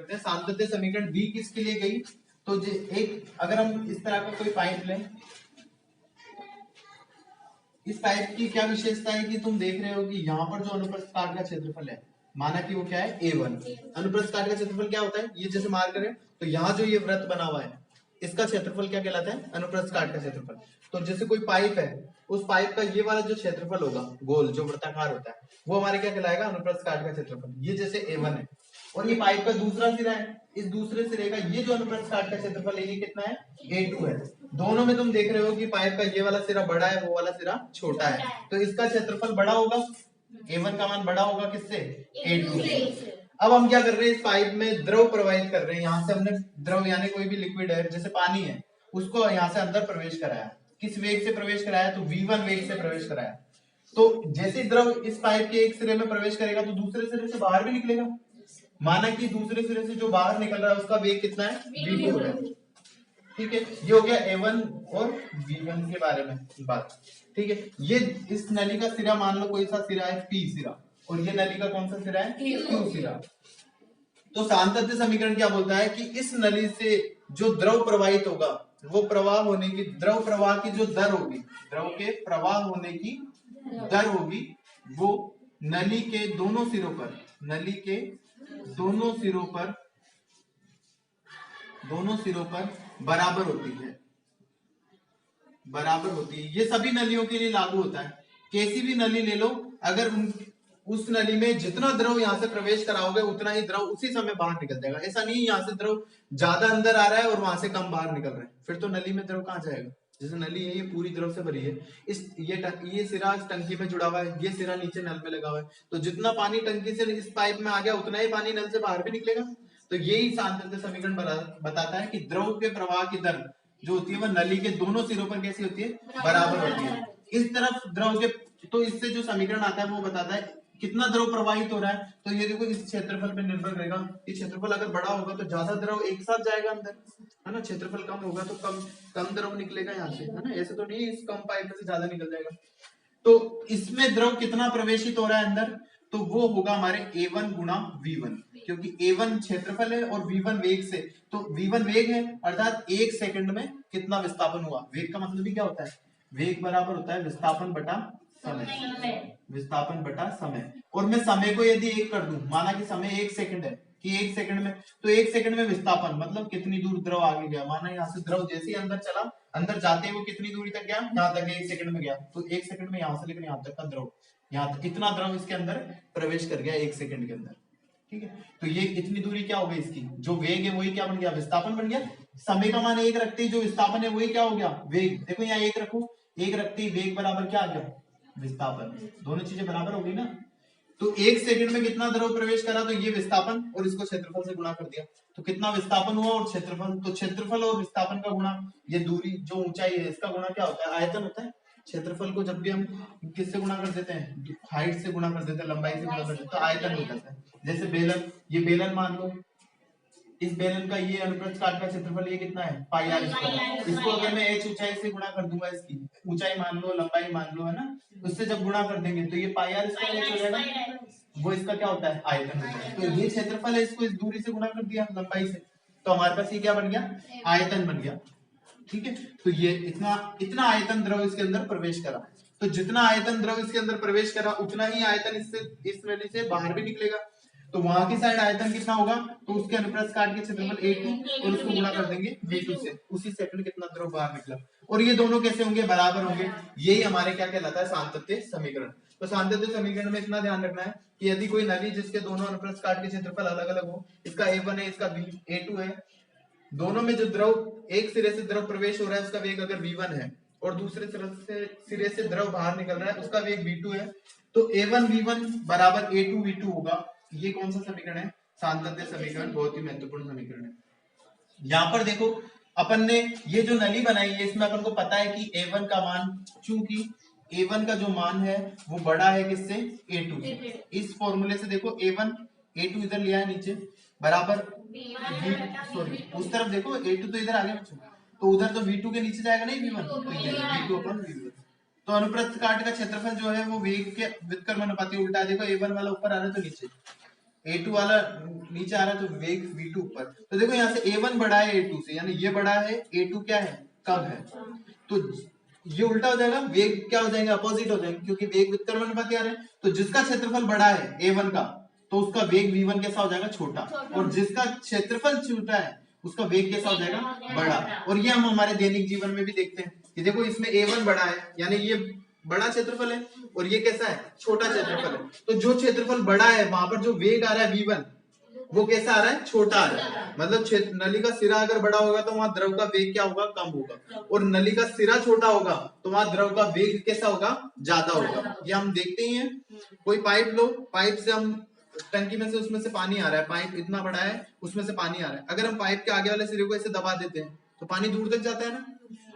करते हैं। सांतत्य समीकरण बी किसके लिए गई, तो एक अगर हम इस तरह का कोई पाइप लें, इस पाइप की क्या विशेषता है कि तुम देख रहे हो कि यहाँ पर जो अनुप्रस्थ काट का क्षेत्रफल है, माना कि वो क्या है A1। अनुप्रस्थ काट का क्षेत्रफल क्या होता है, ये जैसे मार करें तो यहाँ जो ये वृत्त बना हुआ है इसका क्षेत्रफल क्या कहलाता है, अनुप्रस्थ काट का क्षेत्रफल। तो जैसे कोई पाइप है, उस पाइप का ये वाला जो क्षेत्रफल होगा गोल जो वृत्ताकार होता है वो हमारे क्या कहलाएगा, अनुप्रस्थ काट का क्षेत्रफल। ये जैसे A1 है और ये पाइप का दूसरा सिरा है, इस दूसरे सिरे का ये जो अनुप्रस्थ काट का क्षेत्रफल है ये कितना है, A2 है। दोनों में तुम देख रहे हो कि पाइप का ये वाला सिरा बड़ा है, वो वाला सिरा छोटा है, तो इसका क्षेत्रफल बड़ा होगा, A1 का मान बड़ा होगा किससे, A2 से। अब हम क्या कर रहे हैं, इस पाइप में द्रव प्रवाहित कर रहे हैं, यहाँ से हमने द्रव यानी कोई भी लिक्विड है जैसे पानी है उसको यहाँ से अंदर प्रवेश कराया। किस वेग से प्रवेश कराया, तो V1 वेग से प्रवेश कराया। तो जैसे द्रव इस पाइप के एक सिरे में प्रवेश करेगा तो दूसरे सिरे से बाहर भी निकलेगा। माना कि दूसरे सिरे से जो बाहर निकल रहा है उसका वेग कितना है, V2 है। ठीक है, ये हो गया A1 और V1 के बारे में बात। ठीक है, ये इस नली का सिरा मान लो कोई सा सिरा है P सिरा, और ये नली का कौन सा सिरा है, Q सिरा। तो सांतत्य समीकरण क्या बोलता है कि इस नली से जो द्रव प्रवाहित होगा वो प्रवाह होने की, द्रव प्रवाह की जो दर होगी, द्रव के प्रवाह होने की दर होगी वो नली के दोनों सिरों पर, नली के दोनों सिरों पर बराबर होती है, बराबर होती है। ये सभी नलियों के लिए लागू होता है। कैसी भी नली ले लो, अगर उस नली में जितना द्रव यहाँ से प्रवेश कराओगे उतना ही द्रव उसी समय बाहर निकल जाएगा। ऐसा नहीं यहाँ से द्रव ज्यादा अंदर आ रहा है और वहां से कम बाहर निकल रहा है, फिर तो नली में द्रव कहाँ जाएगा। जैसे नली है ये पूरी द्रव से भरी है, ये सिरा इस टंकी में जुड़ा हुआ है, ये सिरा नीचे नल में लगा हुआ है, तो जितना पानी टंकी से इस पाइप में आ गया उतना ही पानी नल से बाहर भी निकलेगा। तो यही सांतत्य समीकरण बताता है कि द्रव के प्रवाह की दर जो होती है वह नली के दोनों सिरों पर कैसी होती है, बराबर होती है। इस तरफ द्रव के, तो इससे जो समीकरण आता है वो बताता है कितना द्रव प्रवाहित हो रहा है। तो ये देखो इस क्षेत्रफल पे निर्भर करेगा, ये क्षेत्रफल अगर बड़ा होगा तो ज्यादा द्रव एक साथ जाएगा अंदर, है ना। क्षेत्रफल कम होगा तो कम द्रव निकलेगा यहाँ से, है ना। ऐसे तो नहीं इस कम पाइप में से ज्यादा निकल जाएगा। तो इसमें द्रव कितना प्रवेशित हो रहा है अंदर, तो वो होगा हमारे A1 गुणा V1, क्योंकि A1 क्षेत्रफल है और V1 वेग से, तो V1 वेग है अर्थात एक सेकंड में कितना विस्थापन हुआ। वेग का मतलब ही क्या होता है, वेग बराबर होता है विस्थापन बटा समय, विस्थापन बटा समय। और मैं समय को यदि एक कर दूं, माना कि समय 1 सेकंड है, कि 1 सेकंड में, तो 1 सेकंड में विस्थापन मतलब कितनी दूर द्रव आगे गया। माना यहाँ से द्रव जैसे ही अंदर चला, अंदर जाते ही वो कितनी दूरी तक गया, यहाँ तक 1 सेकंड में गया, तो 1 सेकंड में यहाँ से लेकर यहाँ तक का द्रव, यहाँ तक इतना द्रव इसके अंदर प्रवेश कर गया 1 सेकंड के अंदर। ठीक है, तो ये इतनी दूरी क्या हो गई इसकी, जो वेग है वही क्या बन गया, विस्थापन बन गया। समय का मान 1 रखते ही जो विस्थापन है वही क्या हो गया, वेग। देखो यहाँ 1 रखो, 1 रखते ही वेग बराबर क्या आ गया, विस्थापन। दोनों चीजें बराबर हो गई ना। तो 1 सेकंड में कितना द्रव प्रवेश करा, तो ये विस्थापन और इसको क्षेत्रफल से गुणा कर दिया, तो कितना विस्थापन हुआ और क्षेत्रफल, तो क्षेत्रफल और विस्थापन का गुणा, ये दूरी जो ऊंचाई है इसका गुणा क्या होता है, आयतन होता है। क्षेत्रफल को जब भी हम किससे गुणा कर देते हैं, हाइट से गुणा कर देते हैं, लंबाई से गुणा कर देते हैं, तो आयतन हो जाता है। जैसे बेलन, ये बेलन मान लो, इस बेलन का ये अनुप्रस्थ काट का क्षेत्रफल ये कितना है, पाई आर स्क्वायर। इसको अगर मैं h ऊंचाई से गुणा कर दूंगा, इसकी ऊंचाई मान लो, लंबाई मान लो, है ना, उससे जब गुणा कर देंगे तो ये पाई आर स्क्वायर h हो जाएगा, वो इसका क्या होता है, आयतन होता है। तो ये क्षेत्रफल है, इसको इस दूरी से गुणा कर दिया लंबाई से, तो हमारे पास ये क्या बन गया, आयतन बन गया। ठीक है, तो ये इतना आयतन द्रव इसके अंदर प्रवेश करा, तो जितना आयतन द्रव इसके अंदर प्रवेश करा उतना ही आयतन इससे, इस नली से बाहर भी निकलेगा। तो वहां की साइड आयतन कितना होगा, तो उसके अनुप्रस्थ काट के क्षेत्रफल A2 और उसको गुणा कर देंगे V2 से, उसी सेकंड कितना द्रव बाहर निकला। और ये दोनों कैसे होंगे, बराबर होंगे। यही हमारे क्या कहलाता है, सांतत्य समीकरण। तो सांतत्य समीकरण में इतना ध्यान रखना है कि यदि कोई नली जिसके दोनों अनुप्रस्थ काट के क्षेत्रफल अलग अलग हो, इसका A1 है, इसका A2 है, दोनों में जो द्रव, एक सिरे से द्रव प्रवेश हो रहा है उसका वेग अगर V1 है और दूसरे सिरे से द्रव बाहर निकल रहा है उसका वेग V2 है, तो A1 V1 बराबर A2 V2 होगा। ये कौन सा समीकरण है, सांतत्य समीकरण, बहुत ही महत्वपूर्ण समीकरण है। यहाँ पर देखो अपन ने ये जो नली बनाई है इसमें अपन को पता है कि A1 का मान, चूंकि A1 का जो मान है वो बड़ा है किससे, A2 से। इस फॉर्मूले से देखो A1 A2 इधर लिया है नीचे, बराबर सॉरी उस तरफ देखो A2 तो इधर आ गया बच्चों, तो उधर तो V2 के नीचे जाएगा नहीं V1, तो ये V2 अपन V1। तो अनुप्रस्थ काट का क्षेत्रफल जो है वो वेग के व्युत्क्रम अनुपाती उल्टा, देखो A1 वाला ऊपर आ रहा है तो नीचे, A2 वाला नीचे आ रहा है तो वेग V2 ऊपर। तो देखो यहाँ से A1 बड़ा है A2 से, यानी ये बड़ा है, A2 क्या है, कम है। तो ये उल्टा हो जाएगा, वेग क्या हो जाएंगे, अपोजिट हो जाएंगे, क्योंकि वेग व्युत्क्रमण अनुपात क्या है। तो जिसका क्षेत्रफल बड़ा है A1 का, तो उसका वेग V1 कैसा हो जाएगा, छोटा। और जिसका क्षेत्रफल छोटा है उसका वेग कैसा हो जाएगा, बड़ा। और ये हम हमारे दैनिक जीवन में भी देखते हैं कि देखो इसमें A1 बड़ा है, यानी ये बड़ा क्षेत्रफल है, और ये कैसा है, छोटा क्षेत्रफल है। तो जो क्षेत्रफल बड़ा है वहां पर जो वेग आ रहा है V1 वो कैसा आ रहा है, छोटा आ रहा है। मतलब नली का सिरा अगर बड़ा होगा तो वहां द्रव का वेग क्या होगा, कम होगा। और नली का सिरा छोटा होगा तो वहां द्रव का वेग कैसा होगा, ज्यादा होगा। ये हम देखते ही हैं। कोई पाइप लो, पाइप से हम टंकी में से उसमें से पानी आ रहा है, पाइप इतना बड़ा है उसमें से पानी आ रहा है। अगर हम पाइप के आगे वाले सिरे को ऐसे दबा देते हैं तो पानी दूर तक जाता है ना।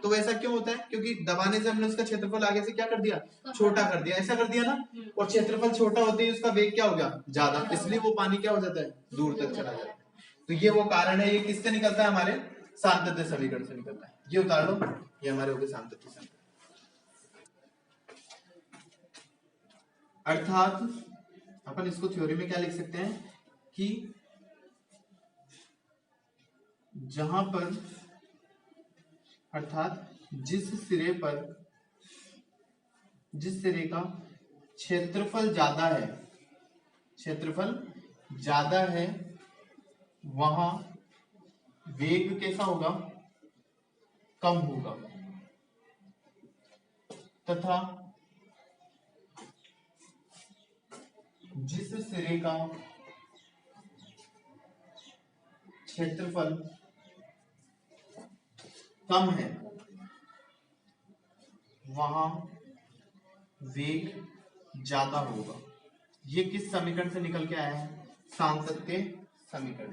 तो ऐसा क्यों होता है, क्योंकि दबाने से हमने उसका क्षेत्रफल आगे से क्या कर दिया, छोटा कर दिया, ऐसा कर दिया ना। और क्षेत्रफल छोटा होते ही उसका वेग क्या हो गया, ज्यादा, इसलिए वो पानी क्या हो जाता है, दूर तक चला जाता है। तो ये वो कारण है। ये किससे निकलता है, हमारे सातत्य समीकरण से निकलता है। ये उतार लो, ये हमारे हो गए सातत्य समीकरण। अर्थात अपन इसको थ्योरी में क्या लिख सकते हैं कि जहां पर, अर्थात जिस सिरे का क्षेत्रफल ज्यादा है, क्षेत्रफल ज्यादा है, वहां वेग कैसा होगा, कम होगा। तथा जिस सिरे का क्षेत्रफल कम है वहां वेग ज्यादा होगा। ये किस समीकरण से निकल के आया है, सांतत्य समीकरण।